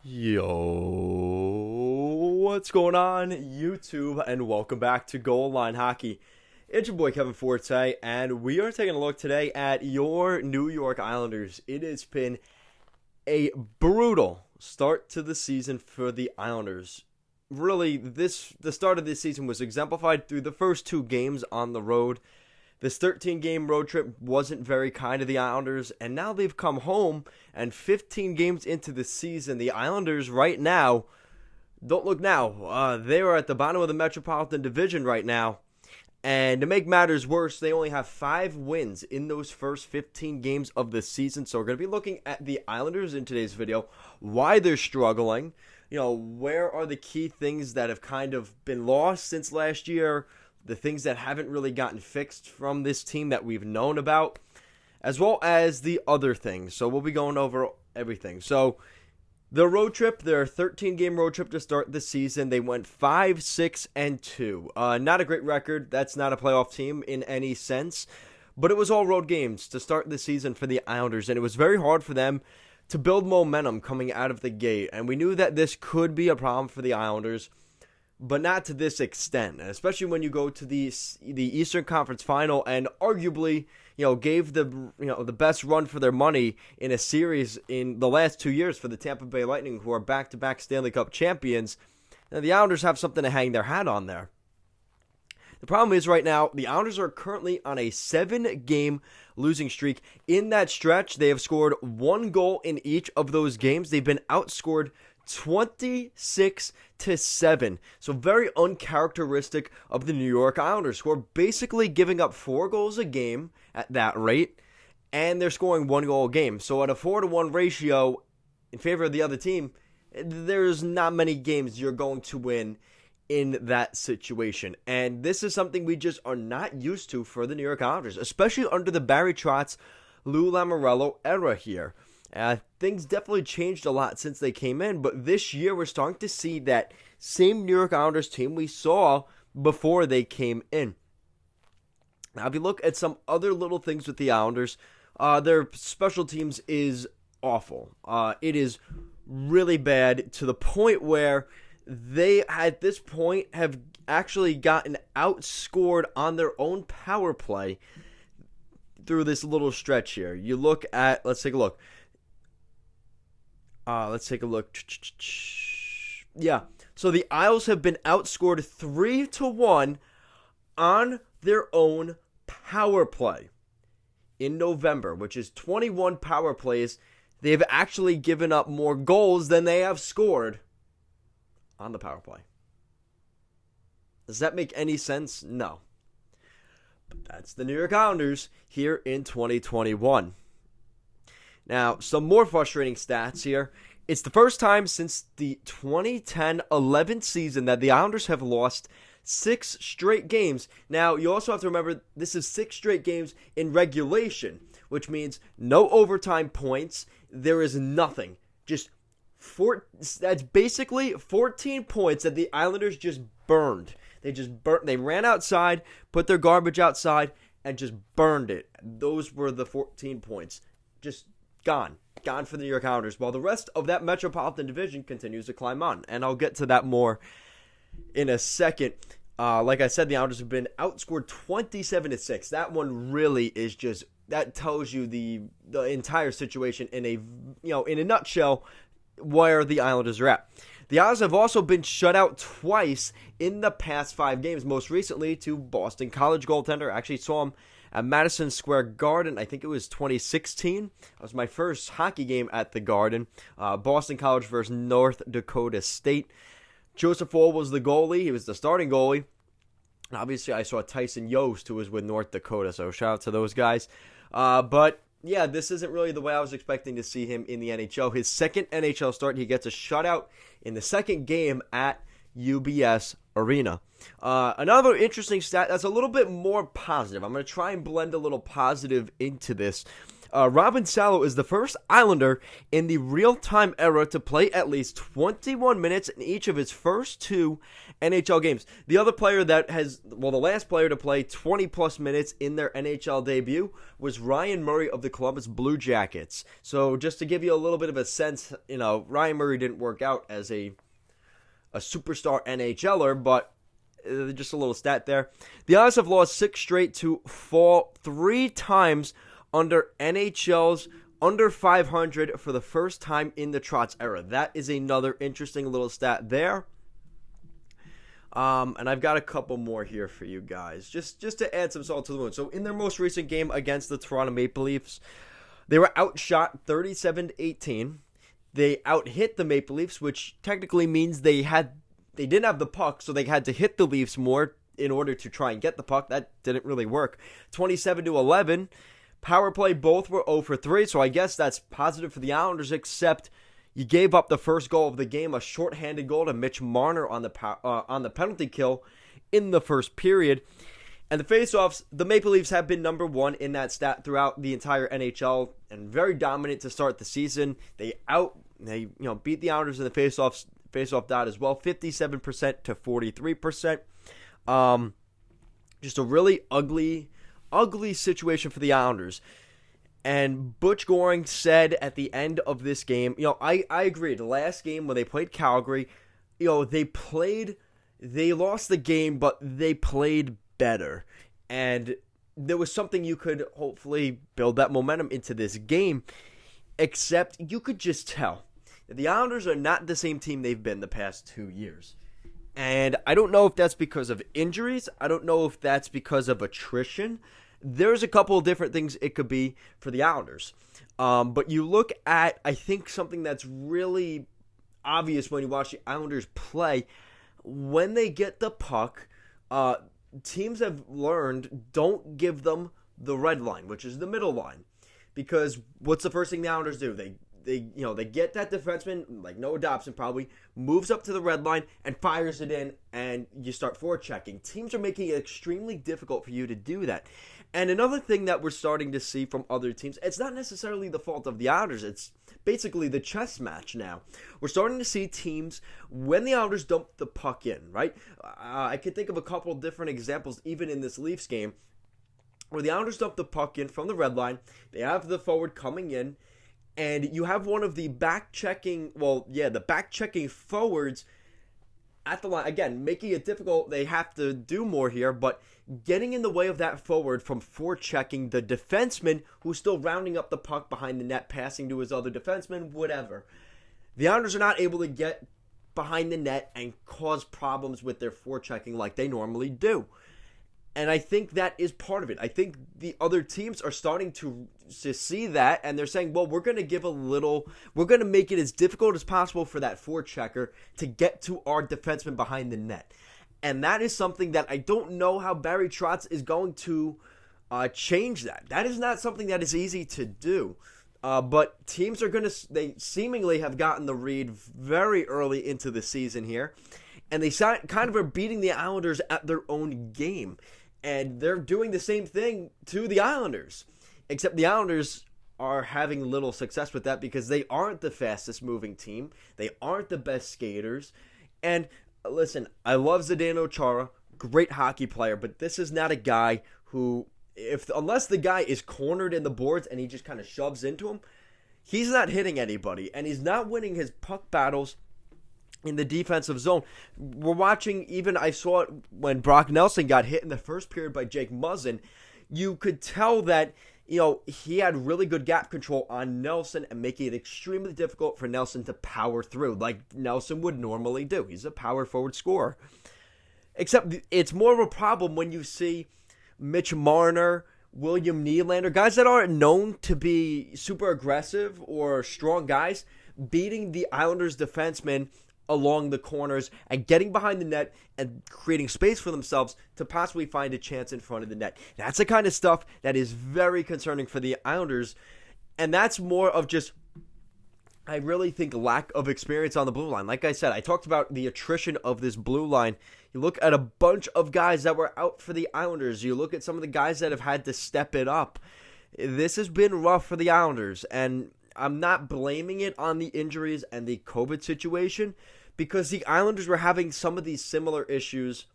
Yo, what's going on, YouTube, and welcome back to Goal Line Hockey. It's your boy Kevin Forte, and we are taking a look today at your New York Islanders. It has been a brutal start to the season for the Islanders. Really, the start of this season was exemplified through the first two games on the road. This 13-game road trip wasn't very kind to the Islanders, and now they've come home, and 15 games into the season, the Islanders right now, don't look now, they are at the bottom of the Metropolitan Division right now, and to make matters worse, they only have 5 wins in those first 15 games of the season, so we're going to be looking at the Islanders in today's video, why they're struggling, where are the key things that have kind of been lost since last year, the things that haven't really gotten fixed from this team that we've known about, as well as the other things. So we'll be going over everything. So the road trip, their 13-game road trip to start the season, they went 5-6-2. Not a great record. That's not a playoff team in any sense, but it was all road games to start the season for the Islanders, and it was very hard for them to build momentum coming out of the gate, and we knew that this could be a problem for the Islanders, but not to this extent, especially when you go to the Eastern Conference Final and arguably, gave the best run for their money in a series in the last 2 years for the Tampa Bay Lightning, who are back-to-back Stanley Cup champions. Now, the Islanders have something to hang their hat on there. The problem is right now, the Islanders are currently on a 7-game losing streak. In that stretch, they have scored 1 goal in each of those games. They've been outscored 26-7. So very uncharacteristic of the New York Islanders, who are basically giving up 4 goals a game at that rate, and they're scoring 1 goal a game. So at a 4-to-1 ratio in favor of the other team, there's not many games you're going to win in that situation. And this is something we just are not used to for the New York Islanders, especially under the Barry Trotz, Lou Lamoriello era here. Things definitely changed a lot since they came in, but this year we're starting to see that same New York Islanders team we saw before they came in. Now, if you look at some other little things with the Islanders, their special teams is awful. It is really bad to the point where they, at this point, have actually gotten outscored on their own power play through this little stretch here. You look at, let's take a look. Yeah, so the Isles have been outscored 3-1 on their own power play in November, which is 21 power plays. They've actually given up more goals than they have scored on the power play. Does that make any sense? No. But that's the New York Islanders here in 2021. Now, some more frustrating stats here. It's the first time since the 2010-11 season that the Islanders have lost 6 straight games. Now, you also have to remember this is 6 straight games in regulation, which means no overtime points. There is nothing. That's basically 14 points that the Islanders just burned. They ran outside, put their garbage outside, and just burned it. Those were the 14 points. Just gone for the New York Islanders, while the rest of that Metropolitan Division continues to climb on, and I'll get to that more in a second. Like I said, the Islanders have been outscored 27-6. That one really is just, that tells you the entire situation in a nutshell where the Islanders are at. The Islanders have also been shut out twice in the past 5 games, most recently to Boston College goaltender. I actually saw him at Madison Square Garden. I think it was 2016. That was my first hockey game at the Garden. Boston College versus North Dakota State. Joseph Woll was the goalie. He was the starting goalie. And obviously, I saw Tyson Yost, who was with North Dakota, so shout out to those guys. But yeah, this isn't really the way I was expecting to see him in the NHL. His second NHL start, he gets a shutout in the second game at UBS Arena. Another interesting stat that's a little bit more positive. I'm going to try and blend a little positive into this. Robin Salo is the first Islander in the real-time era to play at least 21 minutes in each of his first 2 NHL games. The other player the last player to play 20-plus minutes in their NHL debut was Ryan Murray of the Columbus Blue Jackets. So just to give you a little bit of a sense, Ryan Murray didn't work out as a superstar NHLer, but just a little stat there. The Islanders have lost 6 straight to fall 3 times under NHL's under 500 for the first time in the Trotz era. That is another interesting little stat there. And I've got a couple more here for you guys, just to add some salt to the wound. So in their most recent game against the Toronto Maple Leafs, they were outshot 37-18. They outhit the Maple Leafs, which technically means they didn't have the puck, so they had to hit the Leafs more in order to try and get the puck. That didn't really work. 27-11. Power play, both were 0 for 3, so I guess that's positive for the Islanders, except you gave up the first goal of the game, a shorthanded goal to Mitch Marner on the penalty kill in the first period. And the faceoffs, the Maple Leafs have been number 1 in that stat throughout the entire NHL and very dominant to start the season. They beat the Islanders in the faceoff dot as well, 57% to 43%. Just a really ugly situation for the Islanders. And Butch Goring said at the end of this game, I agree. The last game when they played Calgary, they lost the game, but they played better. And there was something you could hopefully build that momentum into this game, except you could just tell that the Islanders are not the same team they've been the past 2 years. And I don't know if that's because of injuries. I don't know if that's because of attrition. There's a couple of different things it could be for the Islanders. But you look at, I think, something that's really obvious when you watch the Islanders play. When they get the puck, teams have learned, don't give them the red line, which is the middle line. Because what's the first thing the Islanders do? They get that defenseman, like Noah Dobson probably, moves up to the red line and fires it in, and you start forechecking. Teams are making it extremely difficult for you to do that. And another thing that we're starting to see from other teams, it's not necessarily the fault of the Islanders, it's basically the chess match now. We're starting to see teams, when the Islanders dump the puck in, right? I could think of a couple of different examples, even in this Leafs game, where the Islanders dump the puck in from the red line, they have the forward coming in, and you have one of the back-checking forwards at the line. Again, making it difficult. They have to do more here, but getting in the way of that forward from forechecking the defenseman who's still rounding up the puck behind the net, passing to his other defenseman, whatever. The Islanders are not able to get behind the net and cause problems with their forechecking like they normally do. And I think that is part of it. I think the other teams are starting to see that, and they're saying, well, we're going to make it as difficult as possible for that forechecker to get to our defenseman behind the net. And that is something that I don't know how Barry Trotz is going to change that. That is not something that is easy to do. But teams they seemingly have gotten the read very early into the season here. And they kind of are beating the Islanders at their own game. And they're doing the same thing to the Islanders. Except the Islanders are having little success with that because they aren't the fastest moving team. They aren't the best skaters. And listen, I love Zdeno Chara, great hockey player, but this is not a guy who, unless the guy is cornered in the boards and he just kind of shoves into him, he's not hitting anybody. And he's not winning his puck battles in the defensive zone. We're watching, even I saw it when Brock Nelson got hit in the first period by Jake Muzzin. You could tell that, he had really good gap control on Nelson and making it extremely difficult for Nelson to power through like Nelson would normally do. He's a power forward scorer. Except it's more of a problem when you see Mitch Marner, William Nylander, guys that aren't known to be super aggressive or strong guys, beating the Islanders defensemen along the corners and getting behind the net and creating space for themselves to possibly find a chance in front of the net. That's the kind of stuff that is very concerning for the Islanders, and that's more of just, I really think, lack of experience on the blue line. Like I said, I talked about the attrition of this blue line. You look at a bunch of guys that were out for the Islanders. You look at some of the guys that have had to step it up. this has been rough for the Islanders, and I'm not blaming it on the injuries and the COVID situation, because the Islanders were having some of these similar issues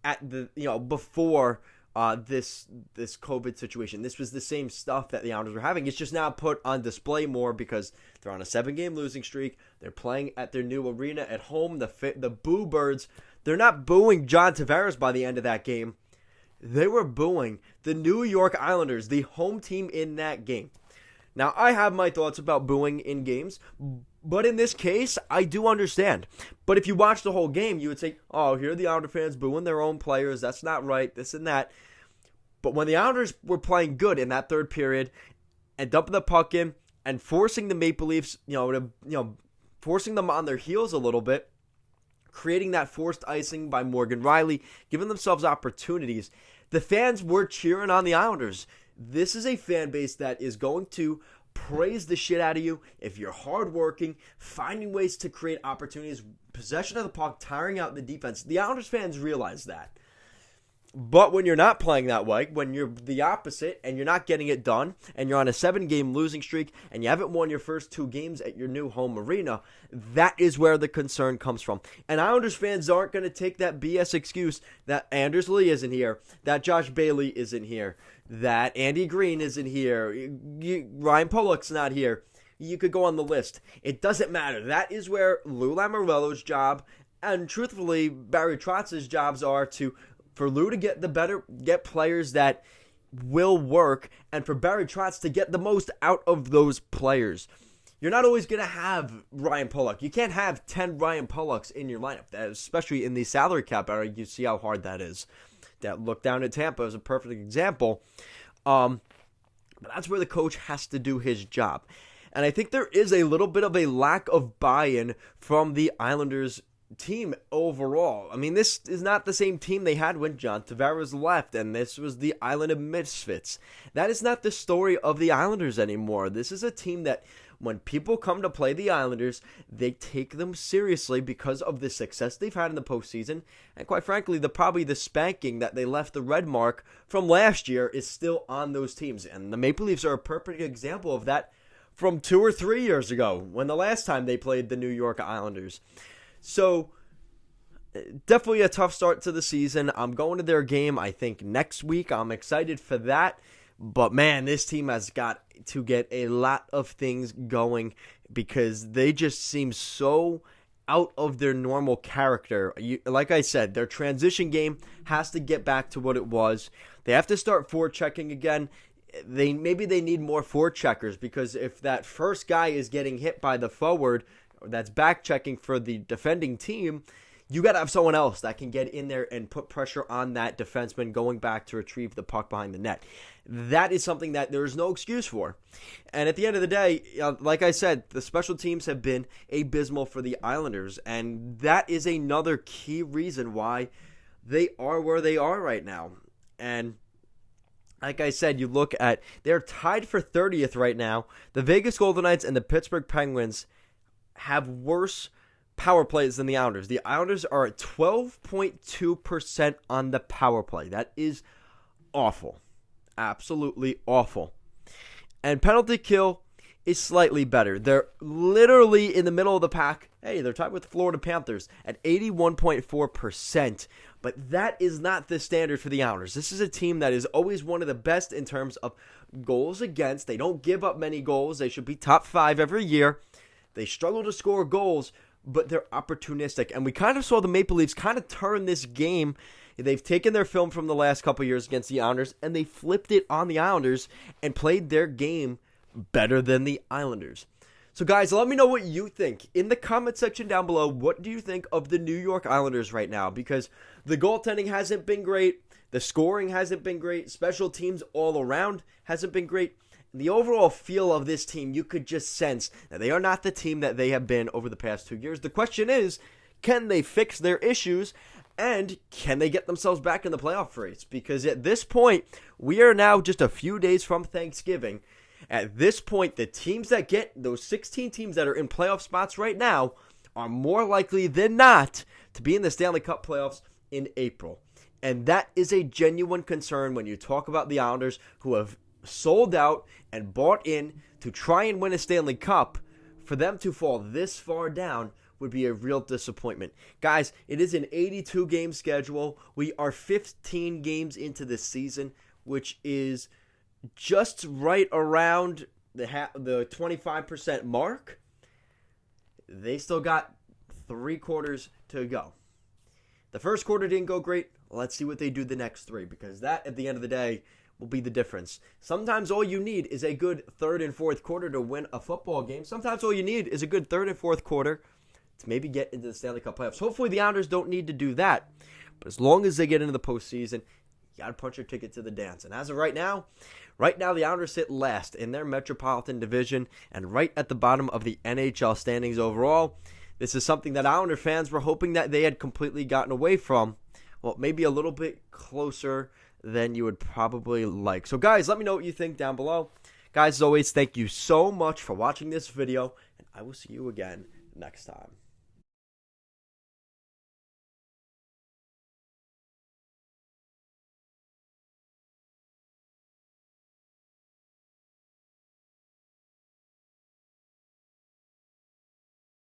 at the before this COVID situation. This was the same stuff that the Islanders were having. It's just now put on display more because they're on a 7-game losing streak. They're playing at their new arena at home. The Boo Birds, they're not booing John Tavares by the end of that game. They were booing the New York Islanders, the home team in that game. Now, I have my thoughts about booing in games, but in this case, I do understand. But if you watch the whole game, you would say, oh, here are the Islander fans booing their own players. That's not right, this and that. But when the Islanders were playing good in that third period and dumping the puck in and forcing the Maple Leafs, forcing them on their heels a little bit, creating that forced icing by Morgan Rielly, giving themselves opportunities, the fans were cheering on the Islanders. This is a fan base that is going to praise the shit out of you if you're hardworking, finding ways to create opportunities, possession of the puck, tiring out the defense. The Islanders fans realize that. But when you're not playing that way, when you're the opposite and you're not getting it done, and you're on a 7-game losing streak, and you haven't won your first 2 games at your new home arena, that is where the concern comes from. And Islanders fans aren't going to take that BS excuse that Anders Lee isn't here, that Josh Bailey isn't here, that Andy Green isn't here, Ryan Pollock's not here. You could go on the list. It doesn't matter. That is where Lou Lamoriello's job and, truthfully, Barry Trotz's jobs are for Lou to get players that will work, and for Barry Trotz to get the most out of those players. You're not always going to have Ryan Pulock. You can't have 10 Ryan Pullocks in your lineup, especially in the salary cap era. You see how hard that is. That look down at Tampa is a perfect example. But that's where the coach has to do his job. And I think there is a little bit of a lack of buy-in from the Islanders team overall. I mean, this is not the same team they had when John Tavares left, and this was the Island of Misfits. That is not the story of the Islanders anymore. This is a team that, when people come to play the Islanders, they take them seriously because of the success they've had in the postseason, and quite frankly, probably the spanking that they left the red mark from last year is still on those teams, and the Maple Leafs are a perfect example of that from 2 or 3 years ago, when the last time they played the New York Islanders. So, definitely a tough start to the season. I'm going to their game, I think, next week. I'm excited for that. But, man, this team has got to get a lot of things going because they just seem so out of their normal character. Like I said, their transition game has to get back to what it was. They have to start forechecking again. Maybe they need more forecheckers, because if that first guy is getting hit by the forward that's back checking for the defending team, you got to have someone else that can get in there and put pressure on that defenseman going back to retrieve the puck behind the net. That is something that there's no excuse for. And at the end of the day, like I said, the special teams have been abysmal for the Islanders, and that is another key reason why they are where they are right now. And like I said, you look at, they're tied for 30th right now. The Vegas Golden Knights and the Pittsburgh Penguins have worse power plays than the Islanders. The Islanders are at 12.2% on the power play. That is awful. Absolutely awful. And penalty kill is slightly better. They're literally in the middle of the pack. Hey, they're tied with the Florida Panthers at 81.4%. But that is not the standard for the Islanders. This is a team that is always one of the best in terms of goals against. They don't give up many goals. They should be top 5 every year. They struggle to score goals, but they're opportunistic. And we kind of saw the Maple Leafs kind of turn this game. They've taken their film from the last couple years against the Islanders, and they flipped it on the Islanders and played their game better than the Islanders. So, guys, let me know what you think. In the comment section down below, what do you think of the New York Islanders right now? Because the goaltending hasn't been great. The scoring hasn't been great. Special teams all around hasn't been great. The overall feel of this team, you could just sense that they are not the team that they have been over the past 2 years. The question is, can they fix their issues, and can they get themselves back in the playoff race? Because at this point, we are now just a few days from Thanksgiving. At this point, the teams that get, those 16 teams that are in playoff spots right now, are more likely than not to be in the Stanley Cup playoffs in April. And that is a genuine concern when you talk about the Islanders, who have sold out and bought in to try and win a Stanley Cup, for them to fall this far down would be a real disappointment. Guys, it is an 82-game schedule. We are 15 games into this season, which is just right around the 25% mark. They still got 3 quarters to go. The first quarter didn't go great. Let's see what they do the next 3, because that, at the end of the day, will be the difference. Sometimes all you need is a good third and fourth quarter to win a football game. Sometimes all you need is a good third and fourth quarter to maybe get into the Stanley Cup playoffs. Hopefully the Islanders don't need to do that. But as long as they get into the postseason, you got to punch your ticket to the dance. And as of right now the Islanders sit last in their Metropolitan Division and right at the bottom of the NHL standings overall. This is something that Islander fans were hoping that they had completely gotten away from. Well, maybe a little bit closer than you would probably like. So guys, let me know what you think down below. Guys, as always, thank you so much for watching this video, and I will see you again next time.